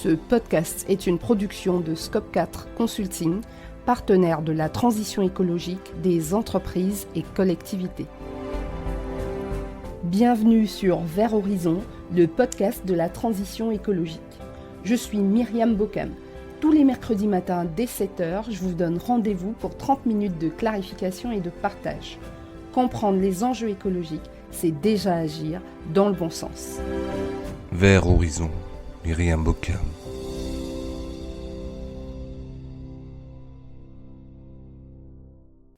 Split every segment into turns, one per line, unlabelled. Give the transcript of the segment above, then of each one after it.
Ce podcast est une production de Scope 4 Consulting, partenaire de la transition écologique des entreprises et collectivités. Bienvenue sur Vert Horizon, le podcast de la transition écologique. Je suis Myriam Bocam. Tous les mercredis matins dès 7h, je vous donne rendez-vous pour 30 minutes de clarification et de partage. Comprendre les enjeux écologiques, c'est déjà agir dans le bon sens.
Vert Horizon, Myriam Bocam.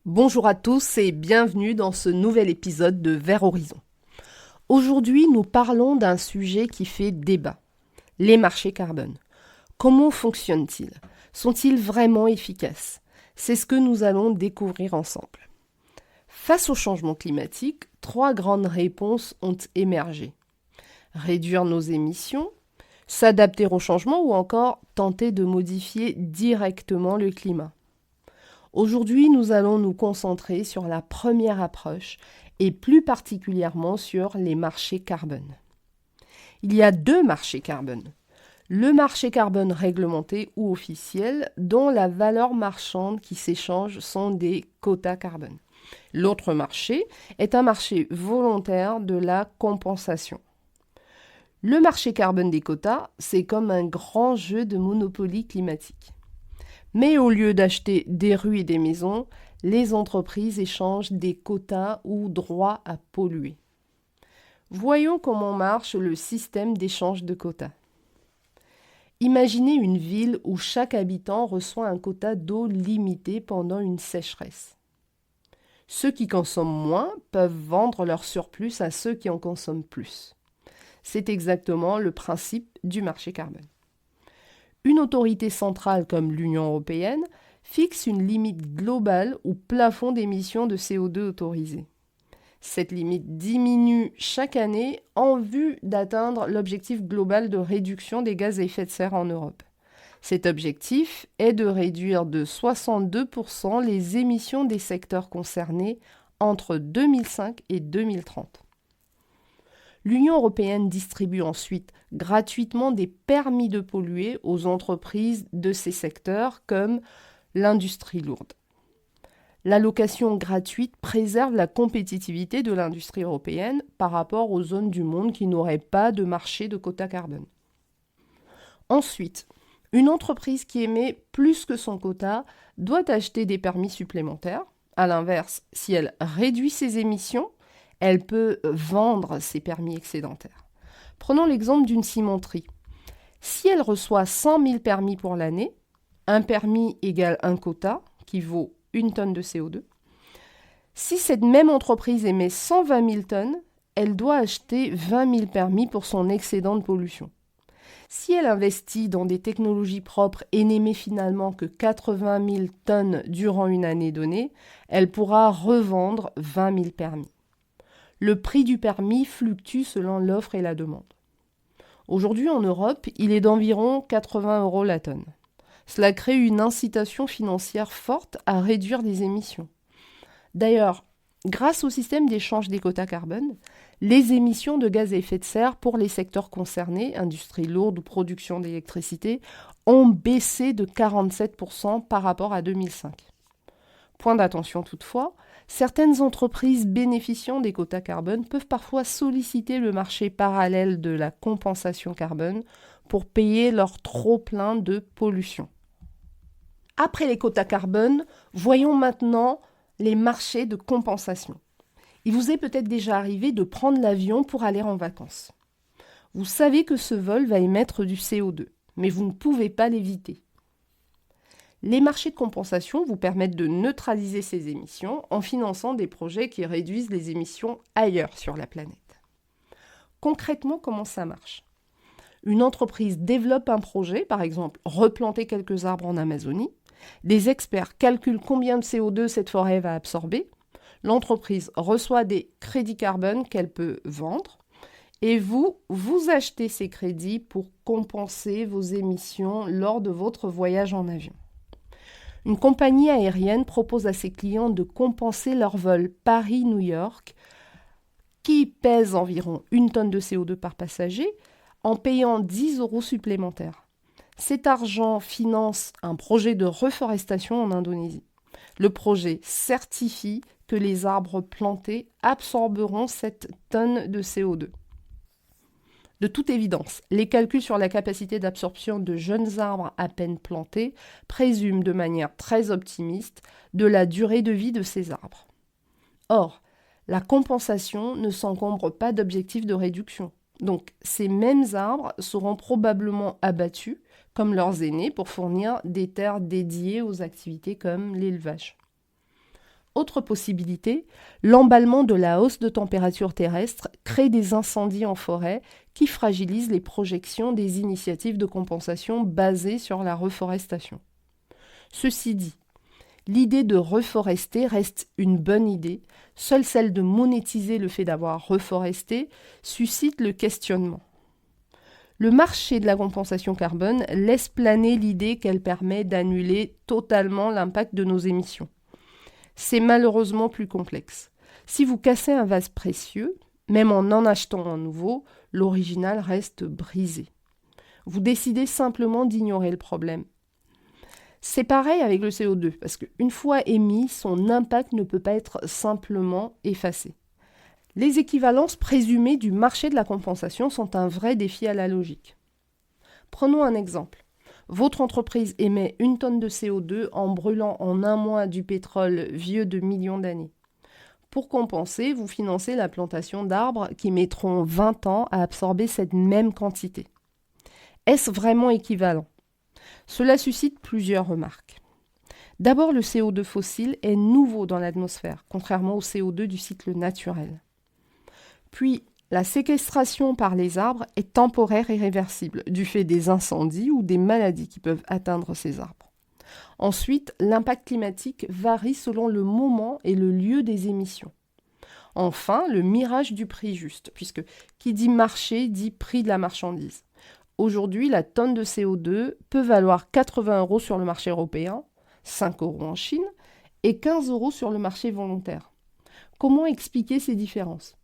Bonjour à tous et bienvenue dans ce nouvel épisode de Vert Horizon. Aujourd'hui, nous parlons d'un sujet qui fait débat, les marchés carbone. Comment fonctionnent-ils ? Sont-ils vraiment efficaces ? C'est ce que nous allons découvrir ensemble. Face au changement climatique, 3 grandes réponses ont émergé. Réduire nos émissions, s'adapter au changement ou encore tenter de modifier directement le climat. Aujourd'hui, nous allons nous concentrer sur la première approche et plus particulièrement sur les marchés carbone. Il y a 2 marchés carbone. Le marché carbone réglementé ou officiel, dont la valeur marchande qui s'échange sont des quotas carbone. L'autre marché est un marché volontaire de la compensation. Le marché carbone des quotas, c'est comme un grand jeu de Monopoly climatique. Mais au lieu d'acheter des rues et des maisons, les entreprises échangent des quotas ou droits à polluer. Voyons comment marche le système d'échange de quotas. Imaginez une ville où chaque habitant reçoit un quota d'eau limité pendant une sécheresse. Ceux qui consomment moins peuvent vendre leur surplus à ceux qui en consomment plus. C'est exactement le principe du marché carbone. Une autorité centrale comme l'Union européenne fixe une limite globale ou plafond d'émissions de CO2 autorisées. Cette limite diminue chaque année en vue d'atteindre l'objectif global de réduction des gaz à effet de serre en Europe. Cet objectif est de réduire de 62% les émissions des secteurs concernés entre 2005 et 2030. L'Union européenne distribue ensuite gratuitement des permis de polluer aux entreprises de ces secteurs comme l'industrie lourde. L'allocation gratuite préserve la compétitivité de l'industrie européenne par rapport aux zones du monde qui n'auraient pas de marché de quota carbone. Ensuite, une entreprise qui émet plus que son quota doit acheter des permis supplémentaires. À l'inverse, si elle réduit ses émissions, elle peut vendre ses permis excédentaires. Prenons l'exemple d'une cimenterie. Si elle reçoit 100 000 permis pour l'année, un permis égale un quota qui vaut 1 tonne de CO2. Si cette même entreprise émet 120 000 tonnes, elle doit acheter 20 000 permis pour son excédent de pollution. Si elle investit dans des technologies propres et n'émet finalement que 80 000 tonnes durant une année donnée, elle pourra revendre 20 000 permis. Le prix du permis fluctue selon l'offre et la demande. Aujourd'hui en Europe, il est d'environ 80 € la tonne. Cela crée une incitation financière forte à réduire les émissions. D'ailleurs, grâce au système d'échange des quotas carbone, les émissions de gaz à effet de serre pour les secteurs concernés, industrie lourde ou production d'électricité, ont baissé de 47% par rapport à 2005. Point d'attention toutefois, certaines entreprises bénéficiant des quotas carbone peuvent parfois solliciter le marché parallèle de la compensation carbone pour payer leur trop-plein de pollution. Après les quotas carbone, voyons maintenant les marchés de compensation. Il vous est peut-être déjà arrivé de prendre l'avion pour aller en vacances. Vous savez que ce vol va émettre du CO2, mais vous ne pouvez pas l'éviter. Les marchés de compensation vous permettent de neutraliser ces émissions en finançant des projets qui réduisent les émissions ailleurs sur la planète. Concrètement, comment ça marche ? Une entreprise développe un projet, par exemple replanter quelques arbres en Amazonie. Des experts calculent combien de CO2 cette forêt va absorber. L'entreprise reçoit des crédits carbone qu'elle peut vendre. Et vous achetez ces crédits pour compenser vos émissions lors de votre voyage en avion. Une compagnie aérienne propose à ses clients de compenser leur vol Paris-New York, qui pèse environ 1 tonne de CO2 par passager, en payant 10 € supplémentaires. Cet argent finance un projet de reforestation en Indonésie. Le projet certifie que les arbres plantés absorberont 7 tonnes de CO2. De toute évidence, les calculs sur la capacité d'absorption de jeunes arbres à peine plantés présument de manière très optimiste de la durée de vie de ces arbres. Or, la compensation ne s'encombre pas d'objectifs de réduction. Donc, ces mêmes arbres seront probablement abattus, comme leurs aînés, pour fournir des terres dédiées aux activités comme l'élevage. Autre possibilité, l'emballement de la hausse de température terrestre crée des incendies en forêt qui fragilisent les projections des initiatives de compensation basées sur la reforestation. Ceci dit, l'idée de reforester reste une bonne idée, seule celle de monétiser le fait d'avoir reforesté suscite le questionnement. Le marché de la compensation carbone laisse planer l'idée qu'elle permet d'annuler totalement l'impact de nos émissions. C'est malheureusement plus complexe. Si vous cassez un vase précieux, même en achetant un nouveau, l'original reste brisé. Vous décidez simplement d'ignorer le problème. C'est pareil avec le CO2, parce qu'une fois émis, son impact ne peut pas être simplement effacé. Les équivalences présumées du marché de la compensation sont un vrai défi à la logique. Prenons un exemple. Votre entreprise émet 1 tonne de CO2 en brûlant en un mois du pétrole vieux de millions d'années. Pour compenser, vous financez la plantation d'arbres qui mettront 20 ans à absorber cette même quantité. Est-ce vraiment équivalent ? Cela suscite plusieurs remarques. D'abord, le CO2 fossile est nouveau dans l'atmosphère, contrairement au CO2 du cycle naturel. Puis, la séquestration par les arbres est temporaire et réversible, du fait des incendies ou des maladies qui peuvent atteindre ces arbres. Ensuite, l'impact climatique varie selon le moment et le lieu des émissions. Enfin, le mirage du prix juste, puisque qui dit marché dit prix de la marchandise. Aujourd'hui, la tonne de CO2 peut valoir 80 € sur le marché européen, 5 € en Chine et 15 € sur le marché volontaire. Comment expliquer ces différences ?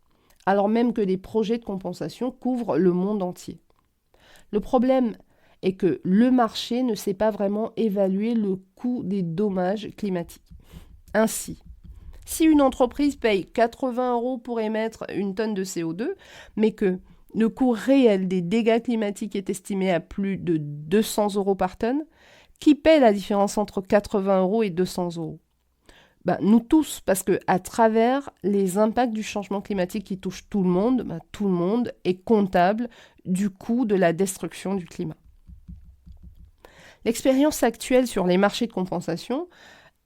Alors même que des projets de compensation couvrent le monde entier. Le problème est que le marché ne sait pas vraiment évaluer le coût des dommages climatiques. Ainsi, si une entreprise paye 80 € pour émettre 1 tonne de CO2, mais que le coût réel des dégâts climatiques est estimé à plus de 200 € par tonne, qui paie la différence entre 80 € et 200 €? Nous tous, parce qu'à travers les impacts du changement climatique qui touchent tout le monde est comptable du coût de la destruction du climat. L'expérience actuelle sur les marchés de compensation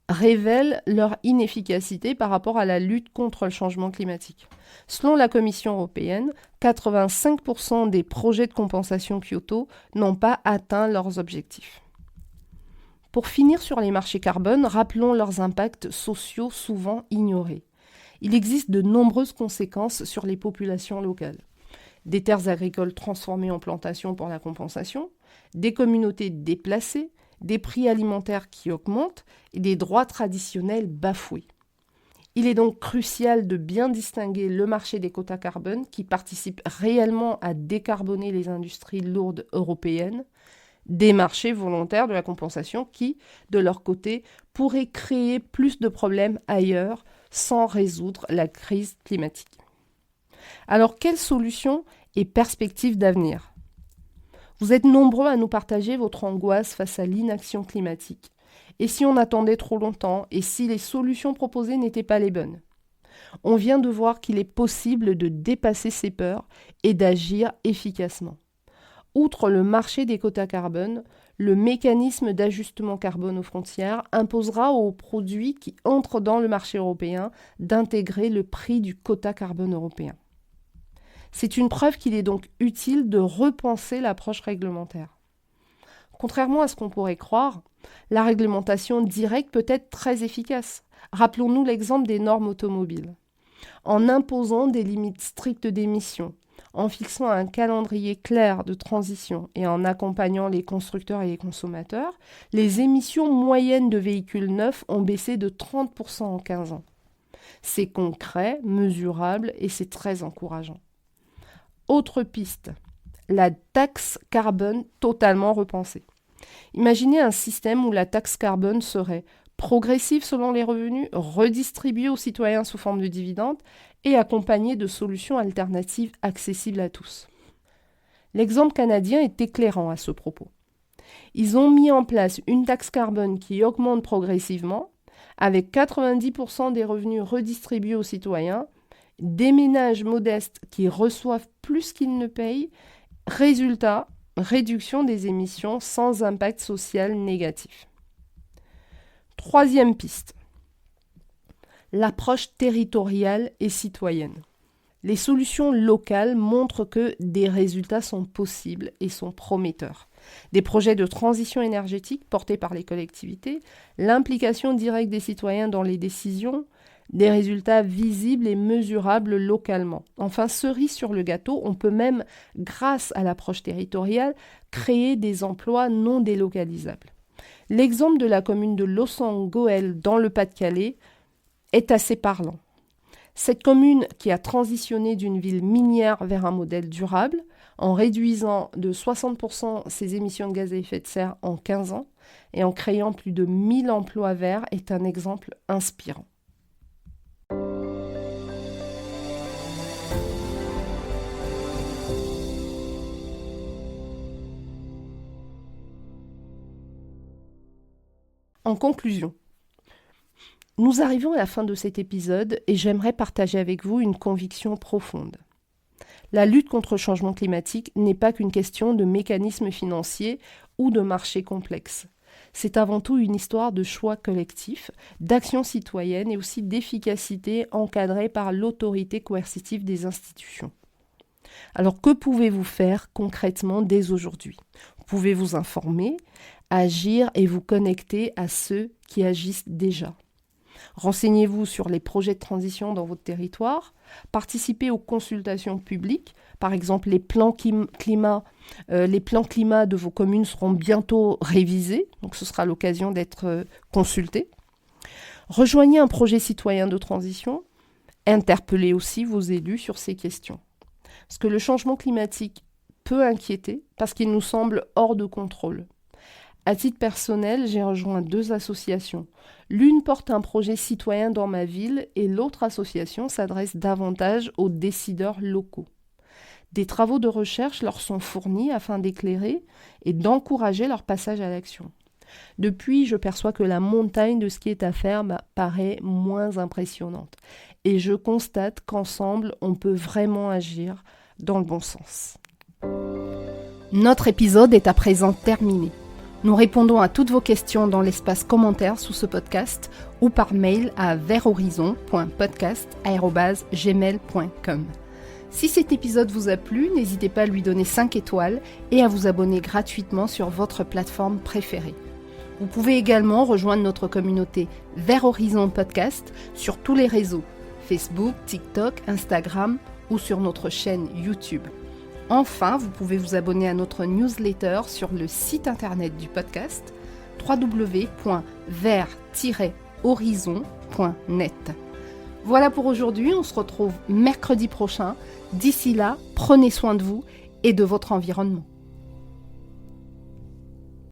révèle leur inefficacité par rapport à la lutte contre le changement climatique. Selon la Commission européenne, 85% des projets de compensation Kyoto n'ont pas atteint leurs objectifs. Pour finir sur les marchés carbone, rappelons leurs impacts sociaux souvent ignorés. Il existe de nombreuses conséquences sur les populations locales. Des terres agricoles transformées en plantations pour la compensation, des communautés déplacées, des prix alimentaires qui augmentent et des droits traditionnels bafoués. Il est donc crucial de bien distinguer le marché des quotas carbone qui participe réellement à décarboner les industries lourdes européennes, des marchés volontaires de la compensation qui, de leur côté, pourraient créer plus de problèmes ailleurs sans résoudre la crise climatique. Alors, quelles solutions et perspectives d'avenir ? Vous êtes nombreux à nous partager votre angoisse face à l'inaction climatique. Et si on attendait trop longtemps, et si les solutions proposées n'étaient pas les bonnes ? On vient de voir qu'il est possible de dépasser ces peurs et d'agir efficacement. Outre le marché des quotas carbone, le mécanisme d'ajustement carbone aux frontières imposera aux produits qui entrent dans le marché européen d'intégrer le prix du quota carbone européen. C'est une preuve qu'il est donc utile de repenser l'approche réglementaire. Contrairement à ce qu'on pourrait croire, la réglementation directe peut être très efficace. Rappelons-nous l'exemple des normes automobiles. En imposant des limites strictes d'émissions, en fixant un calendrier clair de transition et en accompagnant les constructeurs et les consommateurs, les émissions moyennes de véhicules neufs ont baissé de 30% en 15 ans. C'est concret, mesurable et c'est très encourageant. Autre piste, la taxe carbone totalement repensée. Imaginez un système où la taxe carbone serait progressive selon les revenus, redistribuée aux citoyens sous forme de dividendes et accompagnée de solutions alternatives accessibles à tous. L'exemple canadien est éclairant à ce propos. Ils ont mis en place une taxe carbone qui augmente progressivement, avec 90% des revenus redistribués aux citoyens, des ménages modestes qui reçoivent plus qu'ils ne payent. Résultat, réduction des émissions sans impact social négatif. Troisième piste, l'approche territoriale et citoyenne. Les solutions locales montrent que des résultats sont possibles et sont prometteurs. Des projets de transition énergétique portés par les collectivités, l'implication directe des citoyens dans les décisions, des résultats visibles et mesurables localement. Enfin, cerise sur le gâteau, on peut même, grâce à l'approche territoriale, créer des emplois non délocalisables. L'exemple de la commune de Lausanne-Goël dans le Pas-de-Calais est assez parlant. Cette commune qui a transitionné d'une ville minière vers un modèle durable, en réduisant de 60% ses émissions de gaz à effet de serre en 15 ans et en créant plus de 1000 emplois verts, est un exemple inspirant. En conclusion, nous arrivons à la fin de cet épisode et j'aimerais partager avec vous une conviction profonde. La lutte contre le changement climatique n'est pas qu'une question de mécanismes financiers ou de marchés complexes. C'est avant tout une histoire de choix collectifs, d'action citoyenne et aussi d'efficacité encadrée par l'autorité coercitive des institutions. Alors que pouvez-vous faire concrètement dès aujourd'hui ? Vous pouvez vous informer, agir et vous connecter à ceux qui agissent déjà. Renseignez-vous sur les projets de transition dans votre territoire, participez aux consultations publiques, par exemple les plans climat de vos communes seront bientôt révisés, donc ce sera l'occasion d'être consultés. Rejoignez un projet citoyen de transition, interpellez aussi vos élus sur ces questions. Parce que le changement climatique peut inquiéter parce qu'il nous semble hors de contrôle. À titre personnel, j'ai rejoint 2 associations. L'une porte un projet citoyen dans ma ville et l'autre association s'adresse davantage aux décideurs locaux. Des travaux de recherche leur sont fournis afin d'éclairer et d'encourager leur passage à l'action. Depuis, je perçois que la montagne de ce qui est à faire paraît moins impressionnante. Et je constate qu'ensemble, on peut vraiment agir dans le bon sens. Notre épisode est à présent terminé. Nous répondons à toutes vos questions dans l'espace commentaire sous ce podcast ou par mail à verthorizon.podcast@gmail.com. Si cet épisode vous a plu, n'hésitez pas à lui donner 5 étoiles et à vous abonner gratuitement sur votre plateforme préférée. Vous pouvez également rejoindre notre communauté Vers Horizon Podcast sur tous les réseaux, Facebook, TikTok, Instagram ou sur notre chaîne YouTube. Enfin, vous pouvez vous abonner à notre newsletter sur le site internet du podcast www.vers-horizon.net. Voilà pour aujourd'hui, on se retrouve mercredi prochain. D'ici là, prenez soin de vous et de votre environnement.